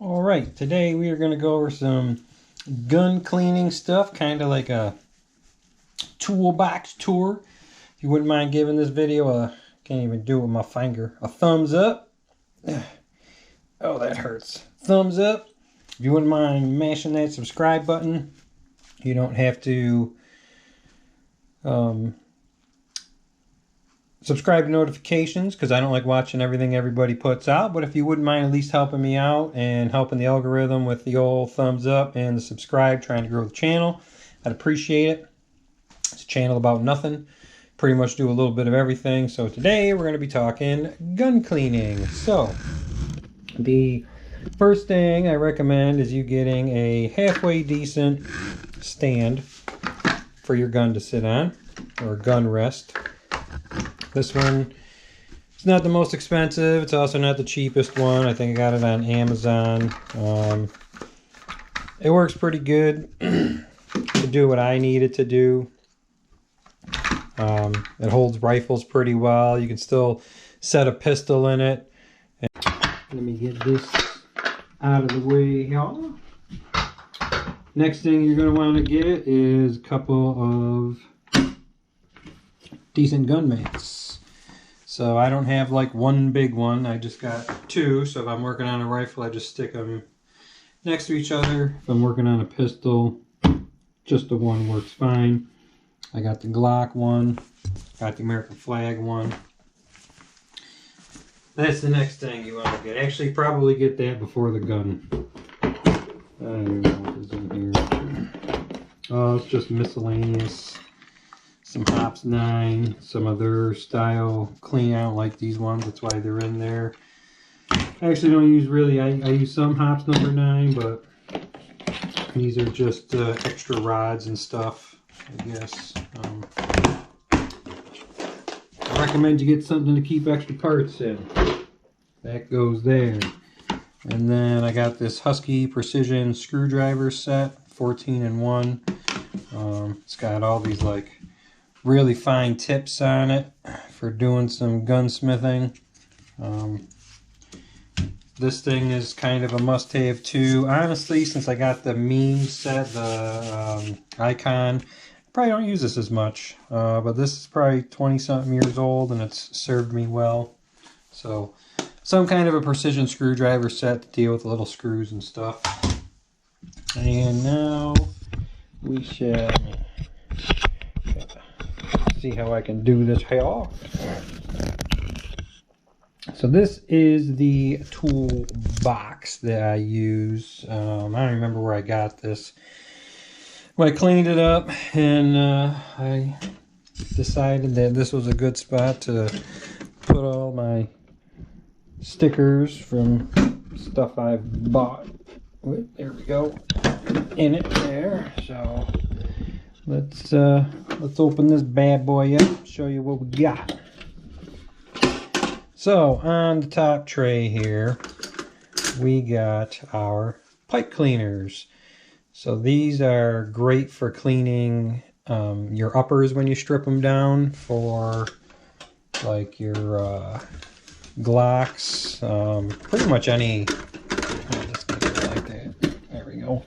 Alright, today we are going to go over some gun cleaning stuff, kind of like a toolbox tour. If you wouldn't mind giving this video a, can't even do it with my finger, a thumbs up. Oh, that hurts. Thumbs up. If you wouldn't mind mashing that subscribe button, you don't have to subscribe to notifications because I don't like watching everything everybody puts out. But if you wouldn't mind at least helping me out and helping the algorithm with the old thumbs up and the subscribe, trying to grow the channel, I'd appreciate it. It's a channel about nothing. Pretty much do a little bit of everything. So today we're going to be talking gun cleaning. So the first thing I recommend is you getting a halfway decent stand for your gun to sit on, or gun rest. This one, it's not the most expensive. It's also not the cheapest one. I think I got it on Amazon. It works pretty good to do what I need it to do. It holds rifles pretty well. You can still set a pistol in it. And let me get this out of the way here. Next thing you're going to want to get is a couple of decent gun mats. So I don't have like one big one, I just got two. So if I'm working on a rifle, I just stick them next to each other. If I'm working on a pistol, just the one works fine. I got the Glock one, got the American flag one. That's the next thing you want to get. Actually, probably get that before the gun. I don't know what is in here. Oh, it's just miscellaneous. Some Hops 9, some other style clean out like these ones. That's why they're in there. I actually don't use really, I use some Hops number 9, but these are just extra rods and stuff, I guess. I recommend you get something to keep extra parts in. That goes there. And then I got this Husky Precision screwdriver set, 14 in 1. It's got all these like really fine tips on it for doing some gunsmithing. This thing is kind of a must-have too. Honestly, since I got the meme set, the Icon, I probably don't use this as much. But this is probably 20-something years old and it's served me well. So, some kind of a precision screwdriver set to deal with the little screws and stuff. And now we shall see how I can do this here. So this is the toolbox that I use. I don't remember where I got this. Well, I cleaned it up and I decided that this was a good spot to put all my stickers from stuff I've bought. There we go. In it there. So let's open this bad boy up, show you what we got. So on the top tray here, we got our pipe cleaners. So these are great for cleaning your uppers when you strip them down for like your Glocks, pretty much any. I'll just get it like that. There we go.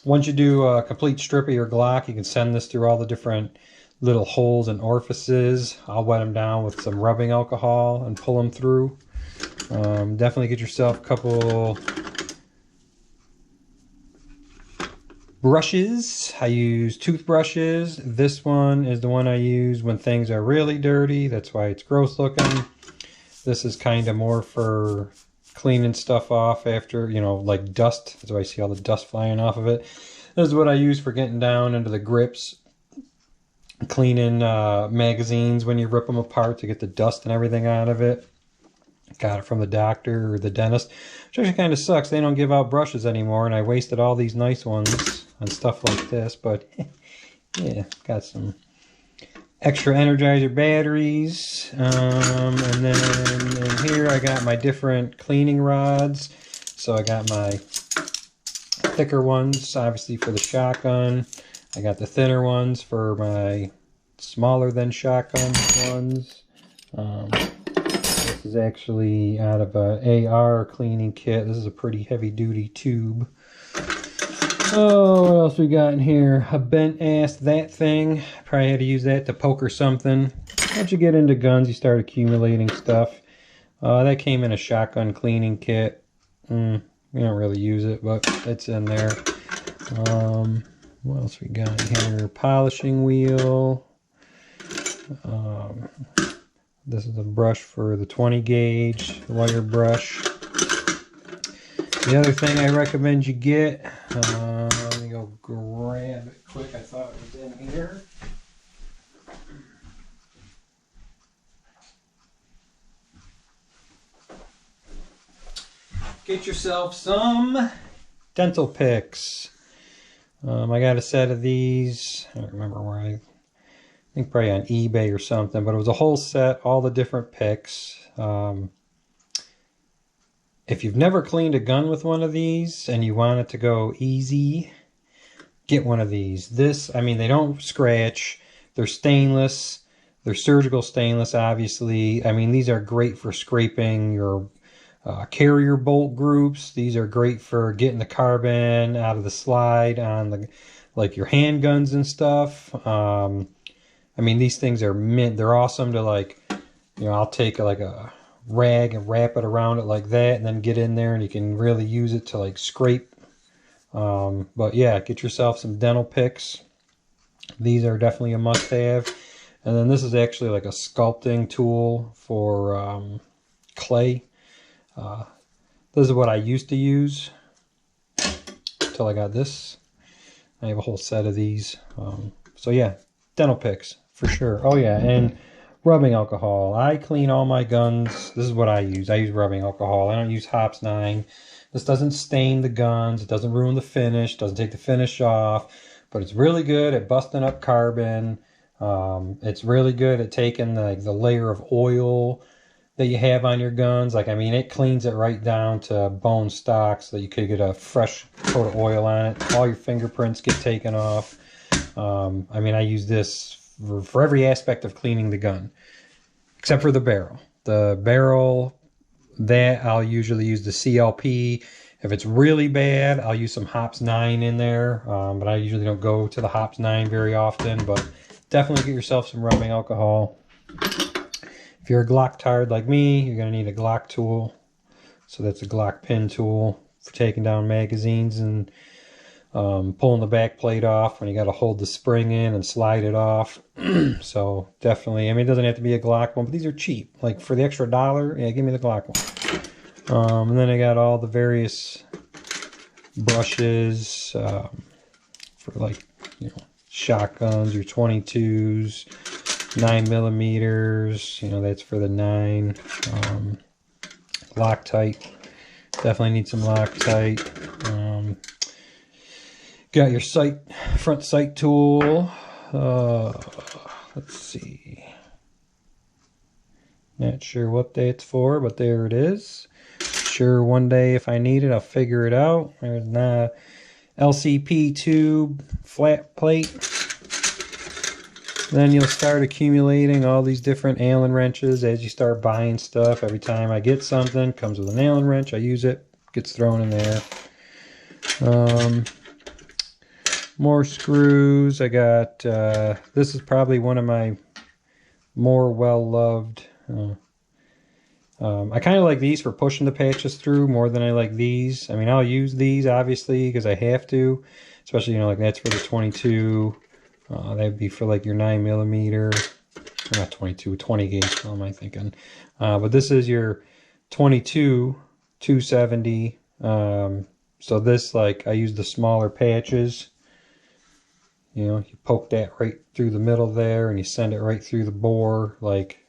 Once you do a complete strip of your Glock, you can send this through all the different little holes and orifices. I'll wet them down with some rubbing alcohol and pull them through. Definitely get yourself a couple brushes. I use toothbrushes. This one is the one I use when things are really dirty. That's why it's gross looking. This is kind of more for cleaning stuff off after, you know, like dust. That's why I see all the dust flying off of it. This is what I use for getting down into the grips, cleaning magazines when you rip them apart to get the dust and everything out of it. Got it from the doctor or the dentist, which actually kind of sucks. They don't give out brushes anymore, and I wasted all these nice ones on stuff like this. But yeah, got some extra Energizer batteries, and then in here I got my different cleaning rods. So I got my thicker ones, obviously for the shotgun. I got the thinner ones for my smaller than shotgun ones. This is actually out of a AR cleaning kit. This is a pretty heavy duty tube. Oh, what else we got in here? A bent ass that thing. Probably had to use that to poke or something. Once you get into guns, you start accumulating stuff. That came in a shotgun cleaning kit. We don't really use it, but it's in there. What else we got here? Polishing wheel. This is a brush for the 20 gauge, the wire brush. The other thing I recommend you get, let me go grab it quick. I thought it was in here. Get yourself some dental picks. I got a set of these. I don't remember where I think probably on eBay or something, but it was a whole set, all the different picks. If you've never cleaned a gun with one of these and you want it to go easy, get one of these. I mean, they don't scratch. They're stainless. They're surgical stainless, obviously. I mean, these are great for scraping your carrier bolt groups. These are great for getting the carbon out of the slide on the, like your handguns and stuff. I mean, these things are mint. They're awesome to, like, you know, I'll take like a rag and wrap it around it like that and then get in there and you can really use it to like scrape. But yeah, get yourself some dental picks. These are definitely a must-have. And then this is actually like a sculpting tool for clay. This is what I used to use until I got this. I have a whole set of these. So yeah, dental picks for sure. Oh yeah, and rubbing alcohol. I clean all my guns. This is what I use. I use rubbing alcohol. I don't use Hops 9. This doesn't stain the guns. It doesn't ruin the finish. Doesn't take the finish off. But it's really good at busting up carbon. It's really good at taking the layer of oil that you have on your guns. Like, I mean, it cleans it right down to bone stock so that you could get a fresh coat of oil on it. All your fingerprints get taken off. I mean, I use this for every aspect of cleaning the gun, except for the barrel. The barrel, that I'll usually use the CLP. If it's really bad, I'll use some Hops 9 in there, but I usually don't go to the Hops 9 very often, but definitely get yourself some rubbing alcohol. If you're a Glock-tard like me, you're going to need a Glock tool. So that's a Glock pin tool for taking down magazines and pulling the back plate off when you got to hold the spring in and slide it off. So definitely, I mean, it doesn't have to be a Glock one, but these are cheap. Like for the extra $1, yeah, give me the Glock one. And then I got all the various brushes for, like, you know, shotguns, your 22s, 9mm, you know, that's for the 9. Loctite, definitely need some Loctite. Got your front sight tool. Let's see. Not sure what that's for, but there it is. Sure, one day if I need it, I'll figure it out. There's an LCP tube, flat plate. Then you'll start accumulating all these different Allen wrenches as you start buying stuff. Every time I get something, comes with an Allen wrench. I use it, gets thrown in there. More screws. I got, this is probably one of my more well-loved. I kind of like these for pushing the patches through more than I like these. I mean, I'll use these, obviously, because I have to. Especially, you know, like that's for the 22. That would be for like your 9mm. Not 22, 20 gauge, what am I thinking? But this is your 22, 270. So this, like, I use the smaller patches. You know, you poke that right through the middle there and you send it right through the bore. Like,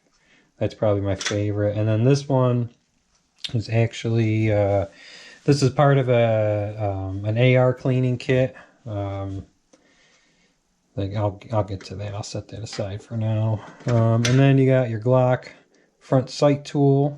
that's probably my favorite. And then this one is actually, this is part of an AR cleaning kit. Like, I'll get to that. I'll set that aside for now. And then you got your Glock front sight tool.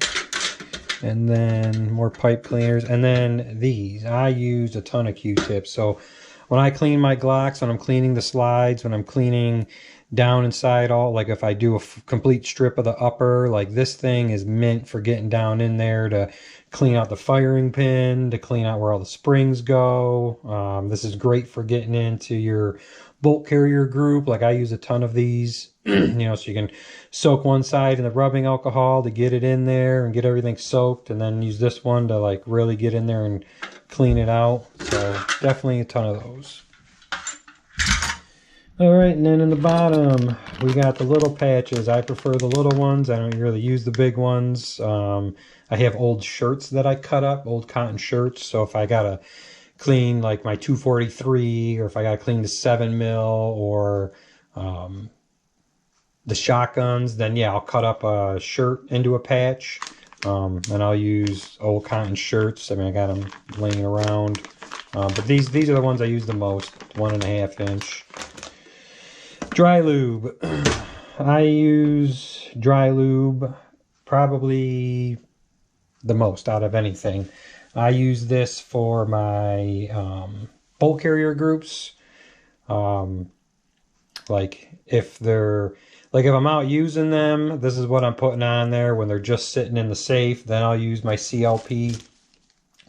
And then more pipe cleaners. And then these. I used a ton of Q-tips. So when I clean my Glocks, when I'm cleaning the slides, when I'm cleaning down inside all, like if I do a complete strip of the upper, like this thing is meant for getting down in there to clean out the firing pin, to clean out where all the springs go. This is great for getting into your bolt carrier group. Like I use a ton of these, you know, so you can soak one side in the rubbing alcohol to get it in there and get everything soaked, and then use this one to like really get in there and clean it out. So definitely a ton of those. All right, and then in the bottom, we got the little patches. I prefer the little ones. I don't really use the big ones. I have old shirts that I cut up, old cotton shirts. So if I got to clean like my 243, or if I got to clean the 7mm or the shotguns, then yeah, I'll cut up a shirt into a patch. And I'll use old cotton shirts. I mean, I got them laying around. But these are the ones I use the most, 1.5 inch. Dry lube. I use dry lube probably the most out of anything. I use this for my bolt carrier groups. Like if I'm out using them, this is what I'm putting on there. When they're just sitting in the safe, then I'll use my CLP,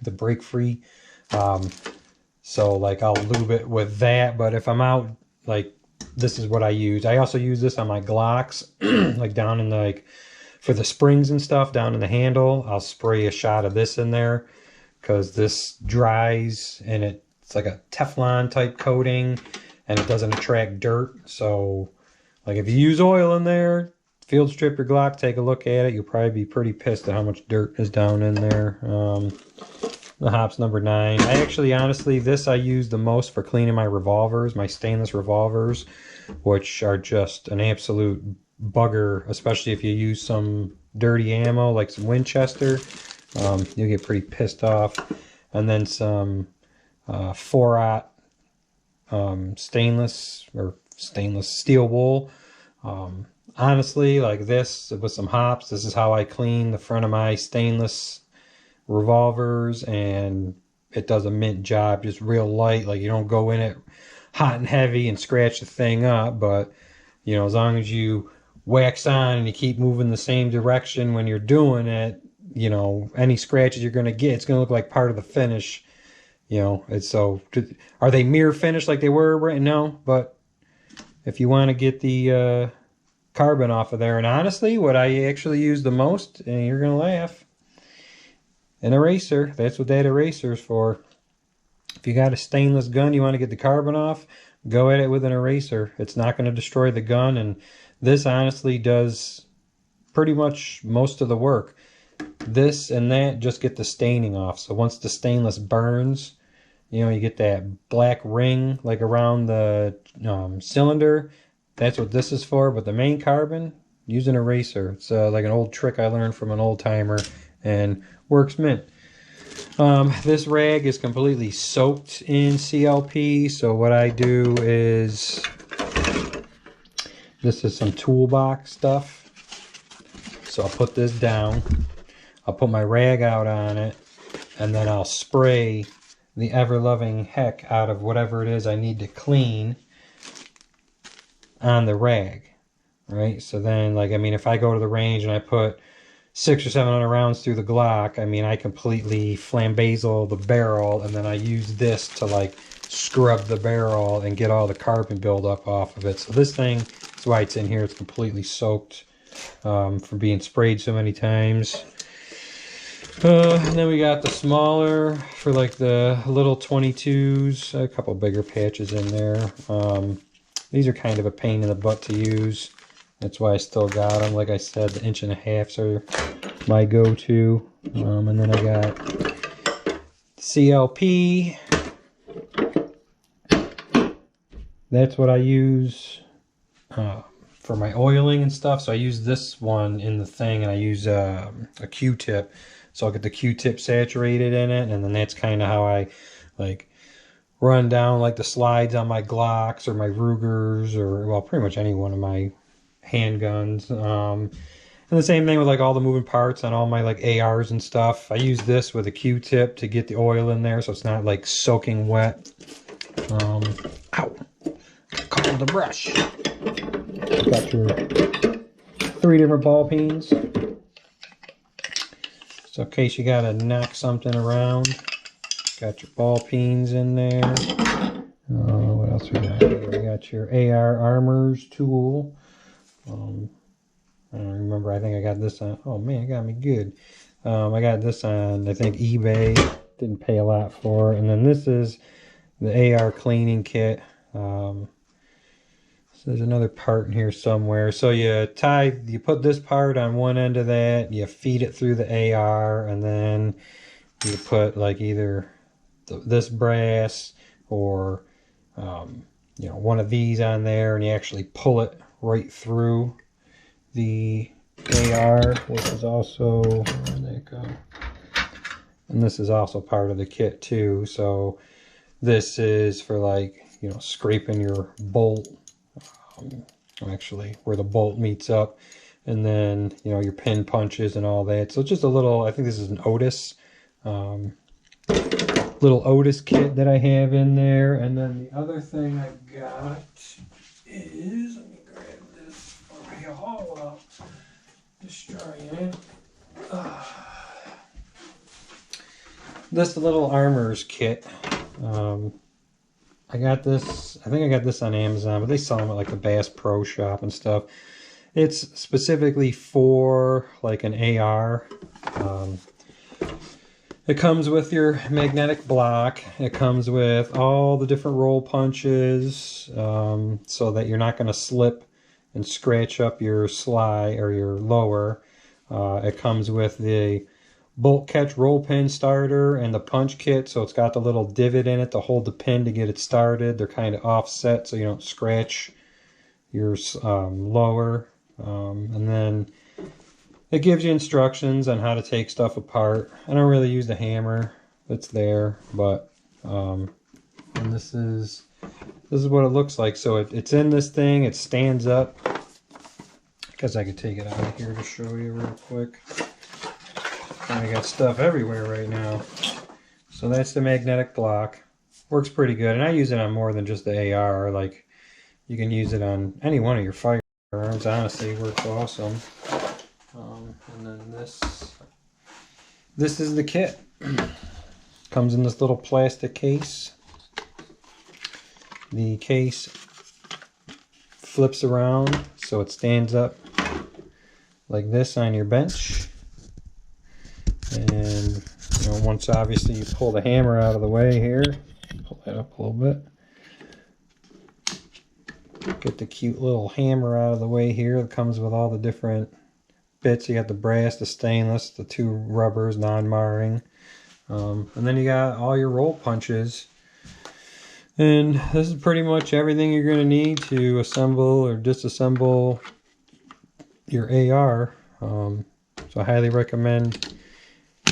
the break free. So like I'll lube it with that. But if I'm out, like, this is what I use. I also use this on my Glocks, like down in the, like, for the springs and stuff, down in the handle. I'll spray a shot of this in there because this dries, and it's like a Teflon type coating, and it doesn't attract dirt. So like if you use oil in there, field strip your Glock, take a look at it. You'll probably be pretty pissed at how much dirt is down in there. The hops number 9. I actually, honestly, this I use the most for cleaning my revolvers, my stainless revolvers, which are just an absolute bugger, especially if you use some dirty ammo, like some Winchester. You'll get pretty pissed off. And then some 4-aught stainless steel wool. Honestly, like this with some hops, this is how I clean the front of my stainless revolvers, and it does a mint job, just real light. Like you don't go in it hot and heavy and scratch the thing up, but you know, as long as you wax on and you keep moving the same direction when you're doing it, you know, any scratches you're going to get, it's going to look like part of the finish. You know, it's so, are they mirror finish like they were right now? But if you want to get the carbon off of there, and honestly, what I actually use the most, and you're going to laugh, an eraser. That's what that eraser is for. If you got a stainless gun, you want to get the carbon off, go at it with an eraser. It's not going to destroy the gun, and this honestly does pretty much most of the work. This and that just get the staining off. So once the stainless burns, you know, you get that black ring like around the cylinder. That's what this is for. But the main carbon, use an eraser. It's like an old trick I learned from an old timer, and works mint. This rag is completely soaked in CLP, so what I do is, this is some toolbox stuff. So I'll put this down, I'll put my rag out on it, and then I'll spray the ever-loving heck out of whatever it is I need to clean on the rag, right? So then, like, I mean, if I go to the range and I put 600 or 700 rounds through the Glock, I mean, I completely flambazel the barrel, and then I use this to like scrub the barrel and get all the carbon buildup off of it. So this thing, that's why it's in here, it's completely soaked from being sprayed so many times. And then we got the smaller for like the little 22s, a couple bigger patches in there. These are kind of a pain in the butt to use. That's why I still got them. Like I said, the 1.5 are my go-to. And then I got CLP. That's what I use for my oiling and stuff. So I use this one in the thing, and I use a Q-tip. So I'll get the Q-tip saturated in it, and then that's kind of how I like run down like the slides on my Glocks or my Rugers, or well, pretty much any one of my handguns. And the same thing with like all the moving parts on all my like ARs and stuff. I use this with a Q-tip to get the oil in there so it's not like soaking wet. Ow! Call the brush. Got your 3 different ball peens. So in case you gotta knock something around, got your ball peens in there. What else we got here? We got your AR Armors tool. I don't remember, I think I got this on, oh man, it got me good. I got this on, I think, eBay. Didn't pay a lot for it. And then this is the AR cleaning kit. So there's another part in here somewhere. So you put this part on one end of that, you feed it through the AR, and then you put like either this brass or you know, one of these on there, and you actually pull it right through the AR, which is also, where did that go? And this is also part of the kit too. So this is for, like, you know, scraping your bolt, actually where the bolt meets up, and then, you know, your pin punches and all that. So it's just a little, I think this is an Otis, little Otis kit that I have in there. And then the other thing I got is, let me grab this over here, without destroying it. This little Armors kit. I got this, I think I got this on Amazon, but they sell them at like the Bass Pro Shop and stuff. It's specifically for like an AR. It comes with your magnetic block. It comes with all the different roll punches, so that you're not going to slip and scratch up your slide or your lower. It comes with the bolt catch roll pin starter and the punch kit, so it's got the little divot in it to hold the pin to get it started. They're kind of offset so you don't scratch your lower. And then it gives you instructions on how to take stuff apart. I don't really use the hammer that's there, but and this is what it looks like. So it's in this thing. It stands up. I guess I could take it out of here to show you real quick. I got stuff everywhere right now. So that's the magnetic block. Works pretty good, and I use it on more than just the AR. Like, you can use it on any one of your firearms. Honestly, works awesome. And then this is the kit. Comes in this little plastic case. The case flips around so it stands up like this on your bench. And, you know, once obviously you pull the hammer out of the way here, pull that up a little bit. Get the cute little hammer out of the way here. It comes with all the different bits. You got the brass, the stainless, the 2 rubbers, non-marring. And then you got all your roll punches. And this is pretty much everything you're going to need to assemble or disassemble your AR. So I highly recommend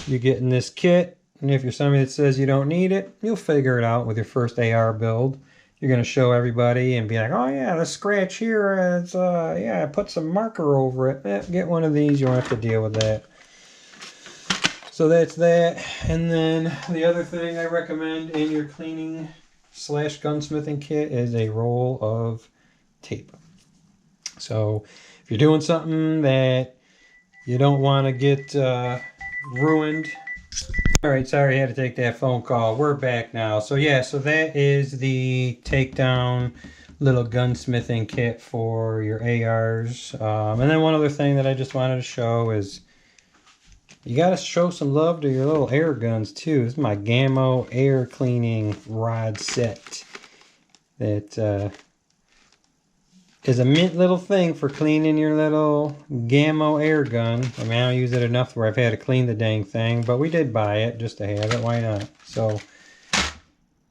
you getting this kit. And if you're somebody that says you don't need it, you'll figure it out with your first AR build. You're going to show everybody and be like, oh yeah, the scratch here, it's, yeah, I put some marker over it. Get one of these, you won't have to deal with that. So that's that. And then the other thing I recommend in your cleaning / gunsmithing kit is a roll of tape. So if you're doing something that you don't want to get ruined. Alright, sorry I had to take that phone call. We're back now. So yeah, so that is the takedown little gunsmithing kit for your ARs. And then one other thing that I just wanted to show is you got to show some love to your little air guns too. This is my Gammo air cleaning rod set. That is a mint little thing for cleaning your little Gammo air gun. I mean, I don't use it enough where I've had to clean the dang thing, but we did buy it just to have it. Why not? So,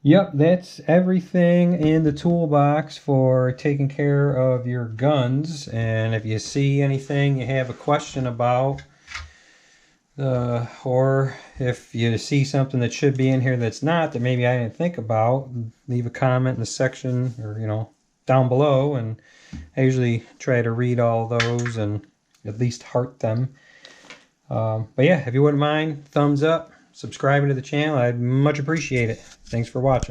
yep, that's everything in the toolbox for taking care of your guns. And if you see anything you have a question about, or if you see something that should be in here that's not, that maybe I didn't think about, leave a comment in the section, or, you know, down below, and I usually try to read all those and at least heart them. But yeah, if you wouldn't mind, thumbs up, subscribing to the channel, I'd much appreciate it. Thanks for watching.